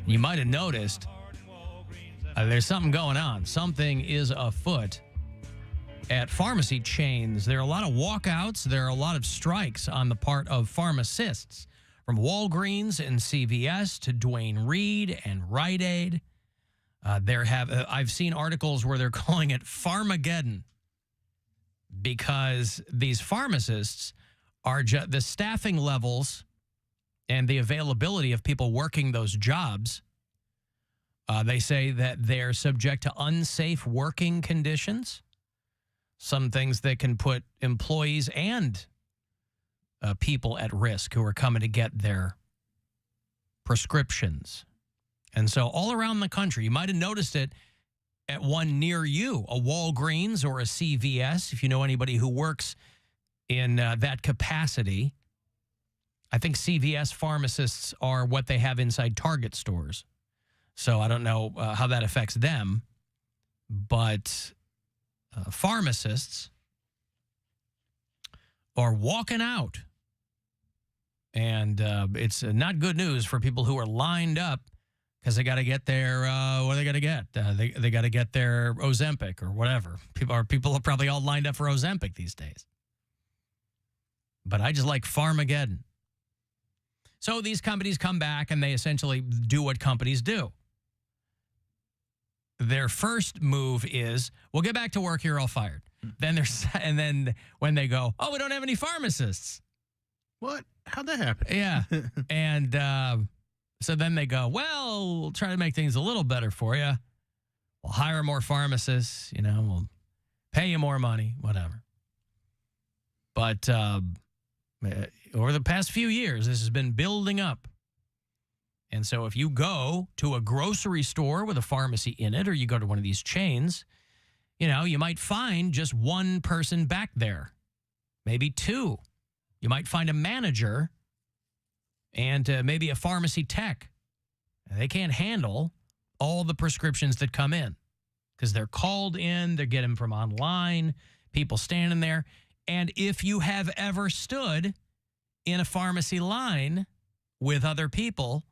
You might have noticed there's something going on. Something is afoot at pharmacy chains. There are a lot of walkouts. There are a lot of strikes on the part of pharmacists, from Walgreens and CVS to Duane Reade and Rite Aid. I've seen articles where they're calling it Pharmageddon because these pharmacists are the staffing levels and the availability of people working those jobs. They say that they're subject to unsafe working conditions, some things that can put employees and people at risk who are coming to get their prescriptions. And so all around the country, you might have noticed it at one near you, a Walgreens or a CVS, if you know anybody who works in that capacity. I think CVS pharmacists are what they have inside Target stores. So I don't know how that affects them. But pharmacists are walking out. And it's not good news for people who are lined up because they got to get their, what do they got to get? They got to get their Ozempic or whatever. People are probably all lined up for Ozempic these days. But I just like Pharmageddon. So these companies come back and they essentially do what companies do. Their first move is, we'll get back to work, you're all fired. And then when they go, oh, we don't have any pharmacists. What? How'd that happen? Yeah. And so then they go, well, we'll try to make things a little better for you. We'll hire more pharmacists, we'll pay you more money, whatever. But over the past few years, this has been building up. And so if you go to a grocery store with a pharmacy in it, or you go to one of these chains, you might find just one person back there, maybe two. You might find a manager and maybe a pharmacy tech. They can't handle all the prescriptions that come in because they're called in, they get them from online, people standing there. And if you have ever stood in a pharmacy line with other people,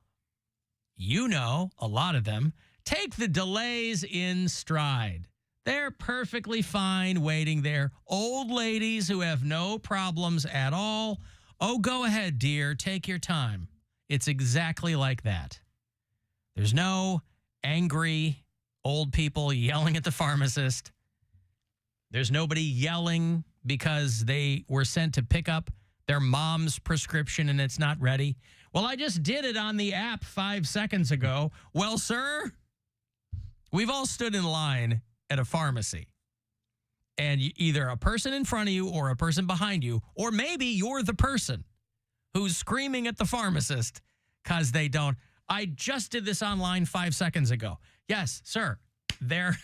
a lot of them take the delays in stride. They're perfectly fine waiting there. Old ladies who have no problems at all. Oh, go ahead, dear. Take your time. It's exactly like that. There's no angry old people yelling at the pharmacist. There's nobody yelling because they were sent to pick up their mom's prescription and it's not ready. Well, I just did it on the app 5 seconds ago. Well, sir, we've all stood in line at a pharmacy. And either a person in front of you or a person behind you, or maybe you're the person who's screaming at the pharmacist because they don't. I just did this online 5 seconds ago. Yes, sir, there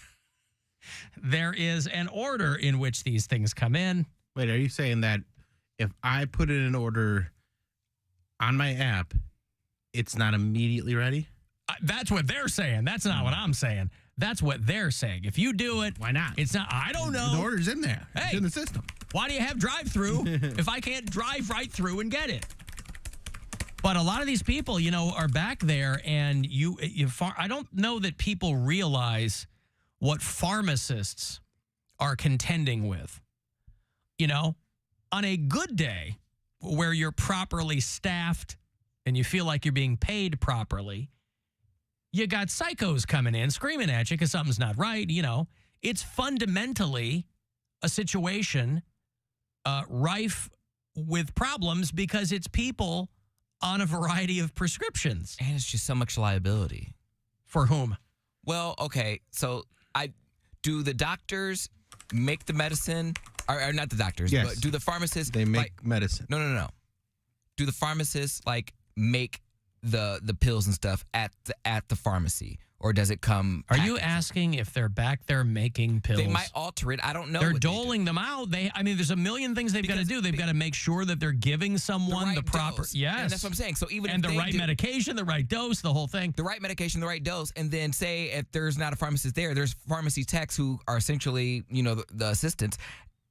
is an order in which these things come in. Wait, are you saying that if I put in an order on my app, it's not immediately ready? That's what they're saying. That's not what I'm saying. That's what they're saying. If you do it, why not? It's not. I don't know. The order's in there. Hey, it's in the system. Why do you have drive-through if I can't drive right through and get it? But a lot of these people, are back there, and I don't know that people realize what pharmacists are contending with. On a good day where you're properly staffed and you feel like you're being paid properly, you got psychos coming in screaming at you because something's not right. It's fundamentally a situation rife with problems because it's people on a variety of prescriptions. And it's just so much liability. For whom? Well, okay, so do the doctors make the medicine, or not the doctors, yes. But do the pharmacists... They make medicine. No. Do the pharmacists, make the pills and stuff at the pharmacy, or does it come? Are you asking if they're back there making pills? They might alter it. I don't know. They're doling them out. There's a million things they've got to do. They've got to make sure that they're giving someone the proper dose. Yes, and that's what I'm saying. So even and if the right medication, the right dose, the whole thing. The right medication, the right dose, and then say if there's not a pharmacist there, there's pharmacy techs who are essentially the assistants.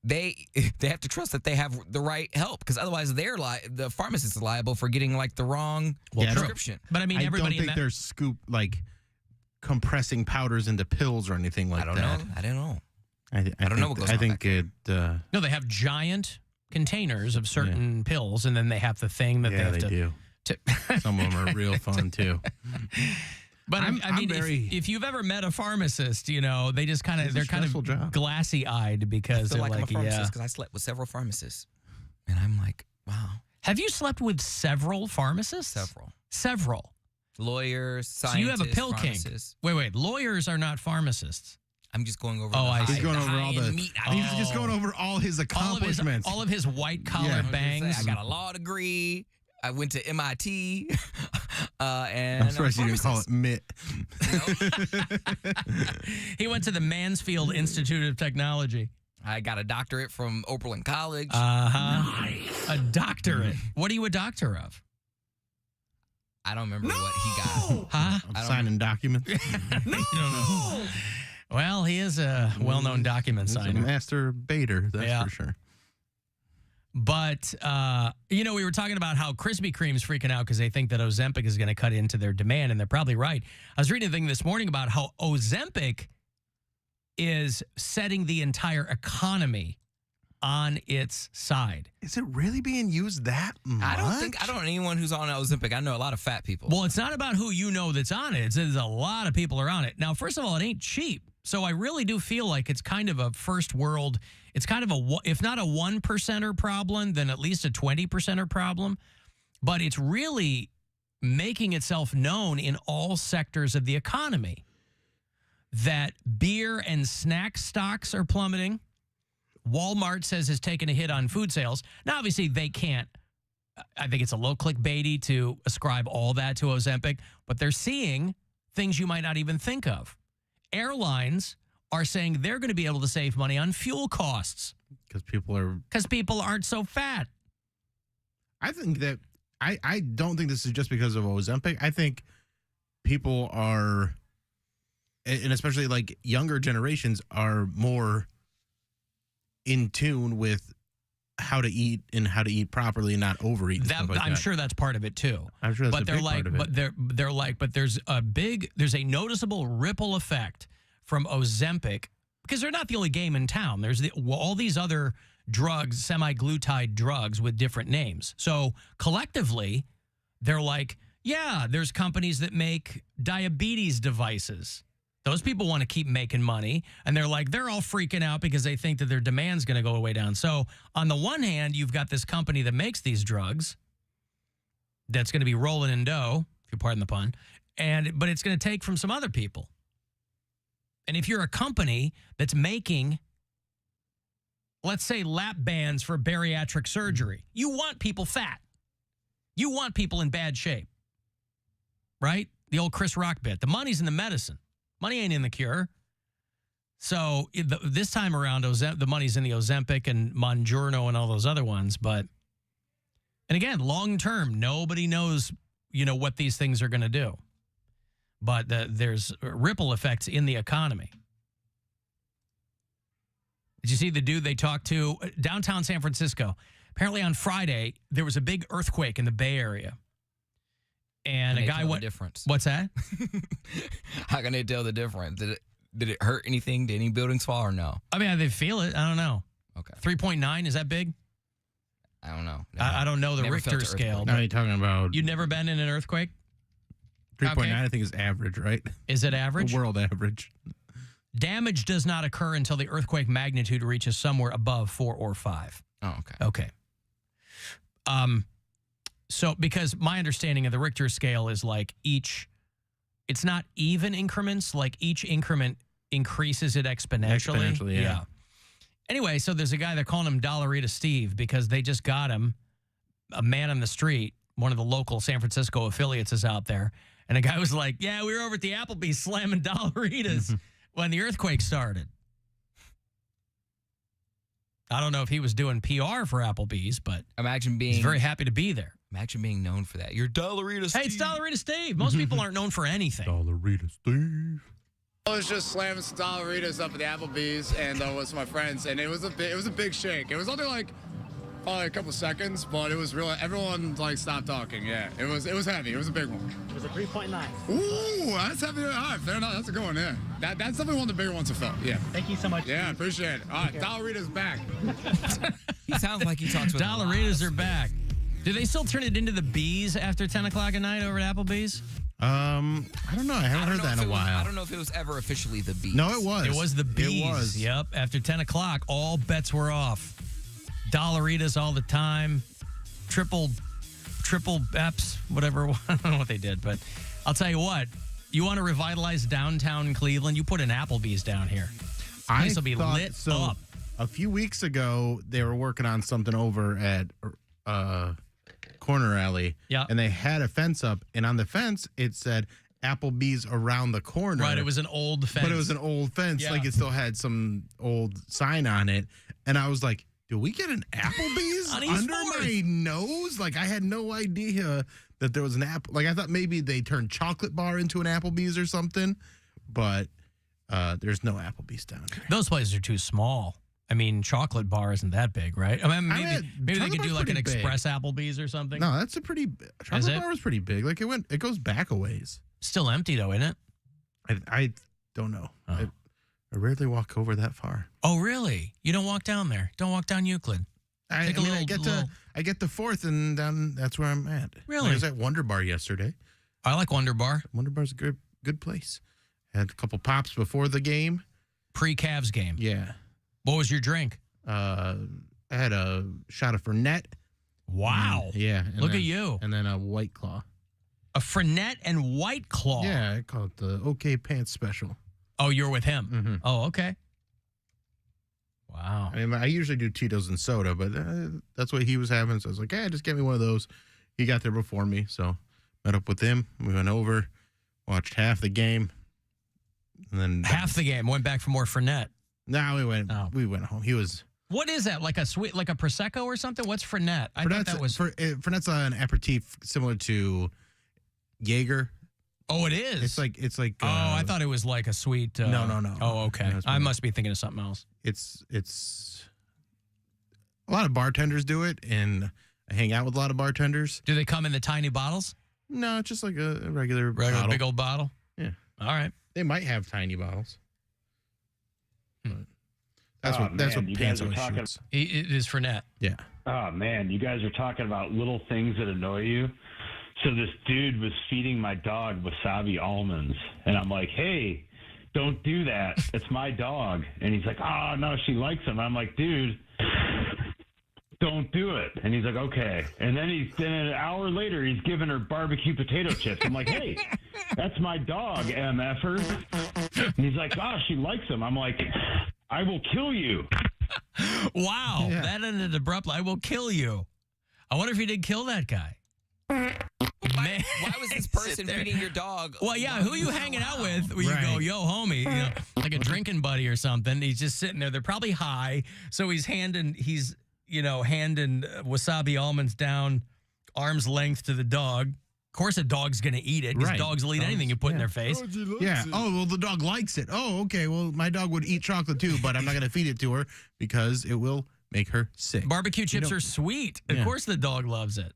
they have to trust that they have the right help, because otherwise the pharmacist is liable for getting like the wrong prescription. But I mean, I everybody don't think they're compressing powders into pills or anything like that. I don't know. I don't know what goes on. I think it. No, they have giant containers of certain pills, and then they have the thing that they have to. Do. Some of them are real fun too. But I mean, if you've ever met a pharmacist, they just they're kind of glassy eyed because they're like I'm a pharmacist because yeah. I slept with several pharmacists, and I'm like, wow. Have you slept with several pharmacists? Several. Lawyers, scientists. So you have a pill king. Wait. Lawyers are not pharmacists. I'm just going over. He's going over all he's just going over all his accomplishments. All of his white collar bangs. I got a law degree. I went to MIT, and I'm surprised you didn't call it MIT. He went to the Mansfield Institute of Technology. I got a doctorate from Oberlin College. Nice. A doctorate. What are you a doctor of? I don't remember what he got. Huh? I'm signing documents. No. You don't know. Well, he is a well-known document signer. He's a master baiter, that's for sure. But, we were talking about how Krispy Kreme's freaking out because they think that Ozempic is going to cut into their demand, and they're probably right. I was reading a thing this morning about how Ozempic is setting the entire economy on its side. Is it really being used that much? I don't know anyone who's on Ozempic. I know a lot of fat people. Well, it's not about who you know that's on it. There's a lot of people are on it. Now, first of all, it ain't cheap. So I really do feel like it's kind of a first world, it's kind of if not a 1%er problem, then at least a 20%er problem. But it's really making itself known in all sectors of the economy that beer and snack stocks are plummeting. Walmart says has taken a hit on food sales. Now, obviously, they can't. I think it's a little clickbaity to ascribe all that to Ozempic, but they're seeing things you might not even think of. Airlines are saying they're going to be able to save money on fuel costs. Because people aren't so fat. I think that, I don't think this is just because of Ozempic. I think people are, and especially like younger generations, are more in tune with how to eat and how to eat properly and not overeat. I'm sure that's part of it too. I'm sure that's a big part of it. But there's a noticeable ripple effect from Ozempic because they're not the only game in town. There's all these other drugs, semi-glutide drugs with different names. So collectively, they're like, yeah, there's companies that make diabetes devices. Those people want to keep making money, and they're all freaking out because they think that their demand's going to go way down. So on the one hand, you've got this company that makes these drugs that's going to be rolling in dough, if you pardon the pun, but it's going to take from some other people. And if you're a company that's making, let's say, lap bands for bariatric surgery, you want people fat. You want people in bad shape, right? The old Chris Rock bit. The money's in the medicine. Money ain't in the cure. So this time around, the money's in the Ozempic and Mounjaro and all those other ones. And again, long term, nobody knows, what these things are going to do. But there's ripple effects in the economy. Did you see the dude they talked to downtown San Francisco? Apparently on Friday, there was a big earthquake in the Bay Area. And a guy went. Difference. What's that? How can they tell the difference? Did it hurt anything? Did any buildings fall or no? I mean, they feel it. I don't know. Okay. 3.9, is that big? I don't know. I don't know the Richter scale. Now you're talking about. You've never been in an earthquake? 3.9, I think, is average, right? Is it average? The world average. Damage does not occur until the earthquake magnitude reaches somewhere above 4 or 5. Oh, okay. Okay. So, because my understanding of the Richter scale is like it's not even increments, like each increment increases it exponentially. Exponentially, yeah. Anyway, so there's a guy, they're calling him Dollarita Steve because they just got him, a man on the street, one of the local San Francisco affiliates is out there. And a guy was like, yeah, we were over at the Applebee's slamming Dollaritas when the earthquake started. I don't know if he was doing PR for Applebee's, but he's very happy to be there. Imagine being known for that. You're Dollarita Steve. Hey, it's Dollarita Steve. Most people aren't known for anything. Dollarita Steve. I was just slamming some dollaritas up at the Applebee's and with my friends, and it was a big shake. It was only like probably a couple seconds, but it was real. Everyone like stopped talking. Yeah, it was heavy. It was a big one. It was a 3.9. Ooh, that's heavy. All right, fair enough. That's a good one. Yeah, that's definitely one of the bigger ones I felt. Yeah. Thank you so much. Yeah, appreciate it. All right, dollaritas back. He sounds like he talks with Dollaritas are back. Do they still turn it into the Bees after 10 o'clock at night over at Applebee's? I don't know. I haven't heard that in a while. I don't know if it was ever officially the Bees. No, it was. It was the Bees. It was. Yep. After 10 o'clock, all bets were off. Dollaritas all the time. Triple Eps, whatever. I don't know what they did, but I'll tell you what. You want to revitalize downtown Cleveland? You put an Applebee's down here. This will be lit up. A few weeks ago, they were working on something over at Corner Alley. Yeah. And they had a fence up, and on the fence, it said Applebee's around the corner. Right, it was an old fence. But it was an old fence. Yeah. Like, it still had some old sign on it. And I was like, do we get an Applebee's On East under Fourth. my nose? Like, I had no idea that there was an Apple. Like, I thought maybe they turned chocolate bar into an Applebee's or something. But there's no Applebee's down here. Those places are too small. I mean, chocolate bar isn't that big, right? I mean, maybe they could do like an express Applebee's or something. No, that's a pretty chocolate bar was pretty big. Like it goes back a ways. Still empty though, isn't it? I don't know. Oh. I rarely walk over that far. Oh, really? You don't walk down there? Don't walk down Euclid? I get to Fourth, and then that's where I'm at. Really? I was at Wonder Bar yesterday. I like Wonder Bar. Wonder Bar's a good place. Had a couple pops before the game. Pre-Cavs game. Yeah. What was your drink? I had a shot of Fernet. Wow. Yeah. Look at you. And then a White Claw. A Fernet and White Claw. Yeah, I call it the OK Pants Special. Oh, you're with him. Mm-hmm. Oh, okay. Wow. I mean, I usually do Tito's and soda, but that's what he was having. So I was like, hey, just get me one of those. He got there before me, so met up with him. We went over, watched half the game, and then Half the game. Went back for more Fernet. No, we went home. He was. What is that? Like a Prosecco or something? What's Fernet? I thought that was. Fernet's an aperitif similar to Jaeger. Oh, it is. It's like. Oh, I thought it was like a sweet. No. Oh, okay. No, I must be thinking of something else. It's. A lot of bartenders do it, and I hang out with a lot of bartenders. Do they come in the tiny bottles? No, it's just like a regular bottle. Big old bottle. Yeah. All right. They might have tiny bottles. Hmm. That's what you Pants guys are always talking. shoots. It is Fernet. Yeah. Oh man, you guys are talking about little things that annoy you. So this dude was feeding my dog wasabi almonds, and I'm like, "Hey, don't do that. It's my dog." And he's like, "Oh no, she likes them." I'm like, "Dude, don't do it." And he's like, "Okay." And then an hour later, he's giving her barbecue potato chips. I'm like, "Hey, that's my dog, MFer." And he's like, "Oh, she likes them." I'm like, "I will kill you." Wow. Yeah. That ended abruptly. I will kill you. I wonder if he did kill that guy. Man. Why was this person feeding your dog? Well, yeah, who are you hanging out with where you go, Right. yo, homie, like a drinking buddy or something? He's just sitting there. They're probably high. So he's handing wasabi almonds down arm's length to the dog. Of course, a dog's going to eat it because Right. dogs will eat anything you put in yeah. their face. Yeah. Oh, well, the dog likes it. Oh, okay. Well, my dog would eat chocolate too, but I'm not going to feed it to her because it will make her sick. Barbecue chips know- are sweet. Of Yeah. course, the dog loves it.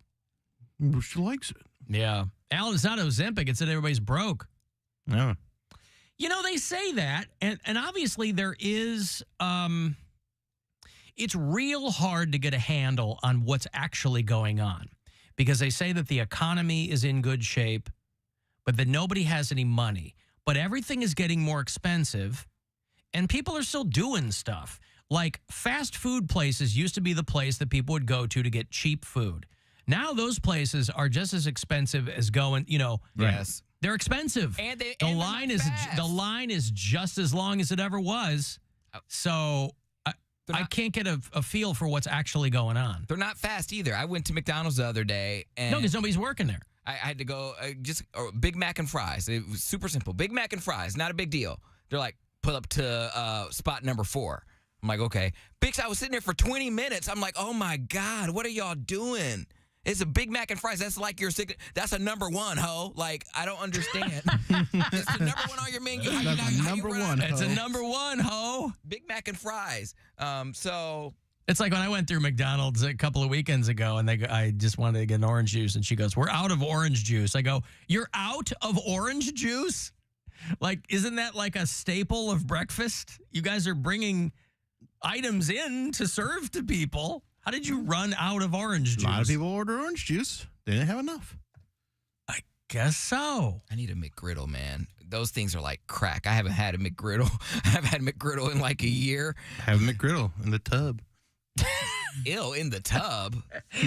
She likes it. Yeah. Alan, it's not Ozempic. It's that everybody's broke. No. You know, they say that, and obviously there is, it's real hard to get a handle on what's actually going on because they say that the economy is in good shape, but that nobody has any money. But everything is getting more expensive, and people are still doing stuff. Like fast food places used to be the place that people would go to get cheap food. Now those places are just as expensive as going, Yes. they're expensive. And The they're line not is fast. the line is just as long as it ever was. So They're I not- can't get a feel for what's actually going on. They're not fast either. I went to McDonald's the other day, and No, because nobody's working there. I had to go Big Mac and fries. It was super simple. Big Mac and fries, not a big deal. They're like, pull up to spot number 4. I'm like, okay. I was sitting there for 20 minutes. I'm like, oh my God, what are y'all doing? It's a Big Mac and fries. That's like that's a number one, ho. Like, I don't understand. It's the number one on your menu. Number one. It's a number one, ho. Big Mac and fries. So it's like when I went through McDonald's a couple of weekends ago, and I just wanted to get an orange juice, and she goes, "We're out of orange juice." I go, "You're out of orange juice? Like, isn't that like a staple of breakfast? You guys are bringing items in to serve to people. How did you run out of orange juice?" A lot of people order orange juice. They didn't have enough. I guess so. I need a McGriddle, man. Those things are like crack. I haven't had a McGriddle. I haven't had McGriddle in like a year. Have a McGriddle in the tub. Ew, in the tub.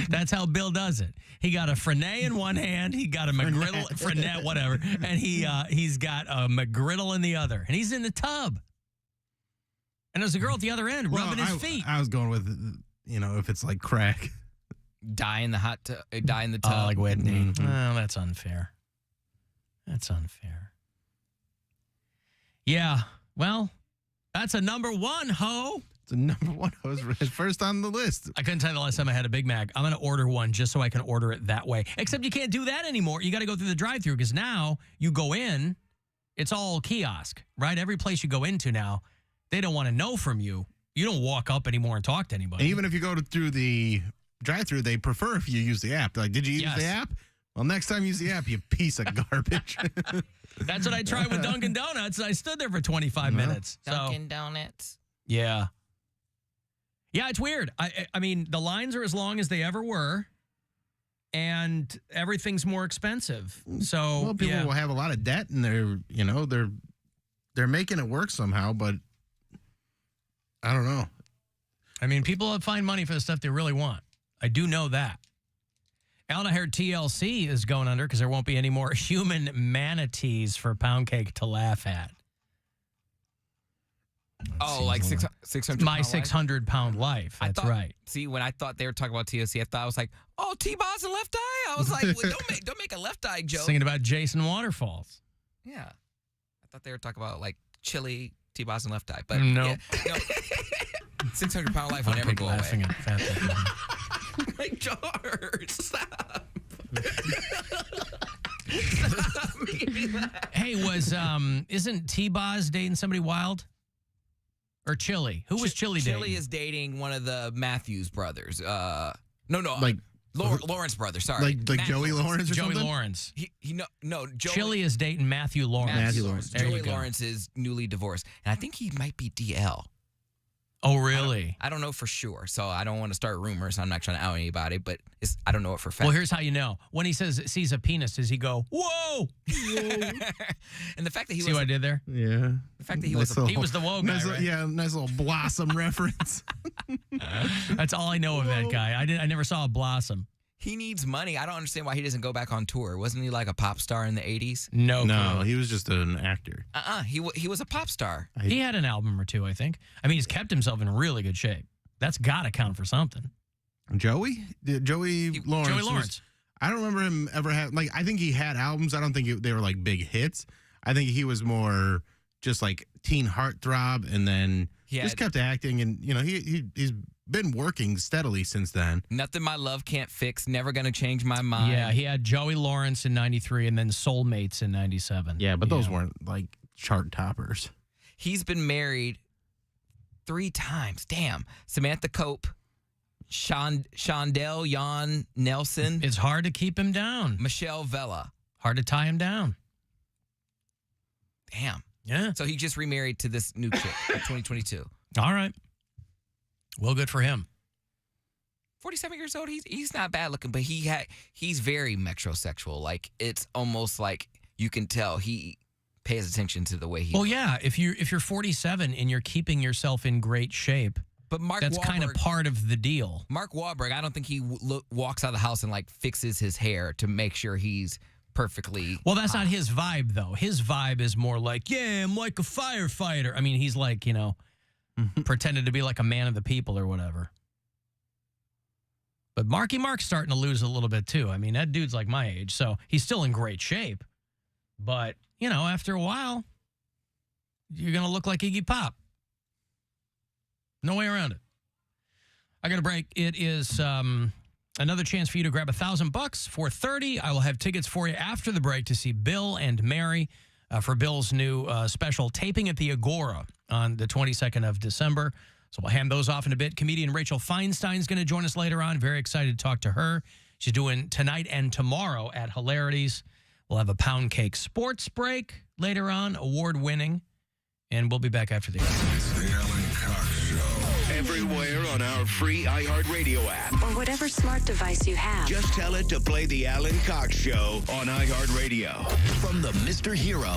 That's how Bill does it. He got a Frenet in one hand. He got a McGriddle, Frenet, whatever. And he's got a McGriddle in the other. And he's in the tub. And there's a girl at the other end rubbing his feet. I was going with, if it's like crack. Die in the tub. Oh, like Whitney. Oh, that's unfair. That's unfair. Yeah. Well, that's a number one, ho. It's a number one. I was first on the list. I couldn't tell you the last time I had a Big Mac. I'm going to order one just so I can order it that way. Except you can't do that anymore. You got to go through the drive-thru because now you go in, it's all kiosk, right? Every place you go into now, they don't want to know from you. You don't walk up anymore and talk to anybody. And even if you go through the drive-thru, they prefer if you use the app. They're like, did you use the app? Well, next time use the app, you piece of garbage. That's what I tried with Dunkin' Donuts. I stood there for 25 minutes. Dunkin' Donuts. Yeah. Yeah, it's weird. I mean, the lines are as long as they ever were, and everything's more expensive. So well, people will have a lot of debt, and they're making it work somehow, but I don't know. I mean, people find money for the stuff they really want. I do know that. Alan, I heard TLC is going under because there won't be any more human manatees for Poundcake to laugh at. Oh, like 600. My 600-pound life. That's right. See, when I thought they were talking about TLC, I was like, "Oh, T-Boz and Left Eye." I was like, well, "Don't make a Left Eye joke." Thinking about Jason Waterfalls. Yeah, I thought they were talking about like Chili, T-Boz and Left Eye, but no. 600-pound life will never go away. Laughing at fat people. My George, stop. Hey, isn't T-Boz dating somebody wild? Or Chili? Who was Chili dating? Chili is dating one of the Matthews brothers. No, like Lawrence brothers. Sorry, like Joey Lawrence or Joey something? Lawrence. Chili is dating Matthew Lawrence. Matthew Lawrence. Joey Lawrence is newly divorced, and I think he might be DL. Oh, really? I don't know for sure, so I don't want to start rumors. I'm not trying to out anybody, but I don't know it for a fact. Well, here's how you know. When he sees a penis, does he go, "Whoa"? And the fact that he See what I did there? Yeah. The fact that he was the whoa guy, right? Yeah, nice little blossom reference. That's all I know of that guy. I never saw a blossom. He needs money. I don't understand why he doesn't go back on tour. Wasn't he like a pop star in the 80s? No, he was just an actor. He was a pop star. He had an album or two, I think. I mean, he's kept himself in really good shape. That's got to count for something. Joey Lawrence. I don't remember him ever I think he had albums. I don't think they were like big hits. I think he was more just like teen heartthrob, and then just kept acting, and he's been working steadily since then. Nothing My Love Can't Fix, Never Gonna Change My Mind. Yeah, he had Joey Lawrence in 93 and then Soulmates in 97. Yeah, but those weren't like chart toppers. He's been married 3 times. Damn. Samantha Cope, Shondell Yon Nelson. It's hard to keep him down. Michelle Vella. Hard to tie him down. Damn. Yeah. So he just remarried to this new chick in 2022. All right. Well, good for him. 47 years old. He's not bad looking, but he's very metrosexual. Like, it's almost like you can tell he pays attention to the way he. Well, yeah. If you're 47 and you're keeping yourself in great shape, but that's kind of part of the deal. Mark Wahlberg, I don't think he walks out of the house and like fixes his hair to make sure he's perfectly. Well, that's not his vibe though. His vibe is more like, yeah, I'm like a firefighter. I mean, he's like, pretended to be like a man of the people or whatever. But Marky Mark's starting to lose a little bit too. I mean, that dude's like my age, so he's still in great shape. But, after a while, you're going to look like Iggy Pop. No way around it. I got a break. It is another chance for you to grab $1,000 for 30. I will have tickets for you after the break to see Bill and Mary for Bill's new special taping at the Agora on the 22nd of December. So we'll hand those off in a bit. Comedian Rachel Feinstein is going to join us later on. Very excited to talk to her. She's doing tonight and tomorrow at Hilarities. We'll have a Poundcake sports break later on, award-winning. And we'll be back after the The Alan Cox Show. Everywhere on our free iHeartRadio app. Or whatever smart device you have. Just tell it to play the Alan Cox Show on iHeartRadio. From the Mr. Hero